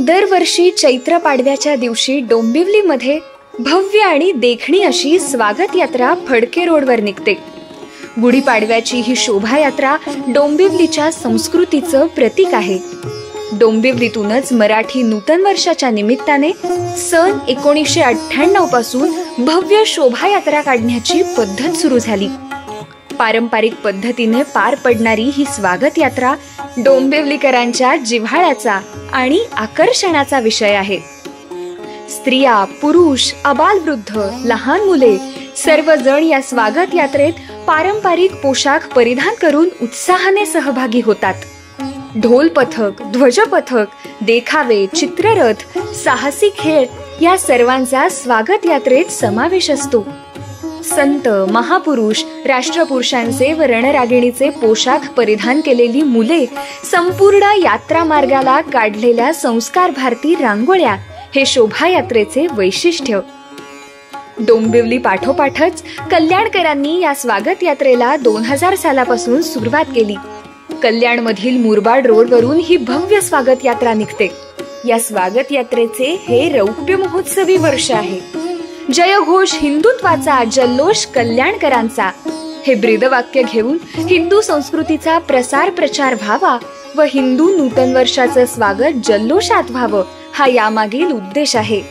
दरवर्षी चैत्र पाडव्याच्या दिवशी डोंबिवलीमध्ये भव्य आणि देखणी अशी स्वागत यात्रा फडके रोडवर निघते. गुढीपाडव्याची ही शोभायात्रा डोंबिवलीच्या संस्कृतीचं प्रतीक आहे. डोंबिवलीतूनच मराठी नूतन वर्षाच्या निमित्ताने सन 1998 पासून भव्य शोभायात्रा काढण्याची पद्धत सुरू झाली. पारंपरिक पद्धतीने पार पडणारी ही स्वागत यात्रा डोंबिवलीकरांच्या जिव्हाळ्याचा आणि आकर्षणाचा विषय आहे. स्त्रिया, पुरुष, आबालवृद्ध, लहान मुले सर्वजण या स्वागत यात्रेत पारंपरिक पोशाख परिधान करून उत्साहाने सहभागी होतात. ढोल पथक, ध्वज पथक, देखावे, चित्ररथ, साहसी खेळ या सर्वांचा स्वागत यात्रेत समावेश असतो. संत, महापुरुष, राष्ट्रपुरुषांचे व रणरागिणीचे पोशाख परिधान केलेली मुले, संपूर्ण यात्रा मार्गाला काढलेल्या संस्कार भारती रांगोळ्या हे शोभायात्रेचे वैशिष्ट्य. डोंबिवली पाठोपाठच कल्याणकरांनी या स्वागत यात्रेला 2000 सालापासून सुरुवात केली. कल्याणमधील मुरबाड रोडवरून ही भव्य स्वागत यात्रा निघते. या स्वागत यात्रेचे हे रौप्य महोत्सवी वर्ष आहे. जयघोष हिंदुत्वाचा, जल्लोष कल्याणकरांचा हे ब्रीदवाक्य घेऊन हिंदू संस्कृतीचा प्रसार प्रचार व्हावा व हिंदू नूतन वर्षाचं स्वागत जल्लोषात व्हावं हा यामागील उद्देश आहे.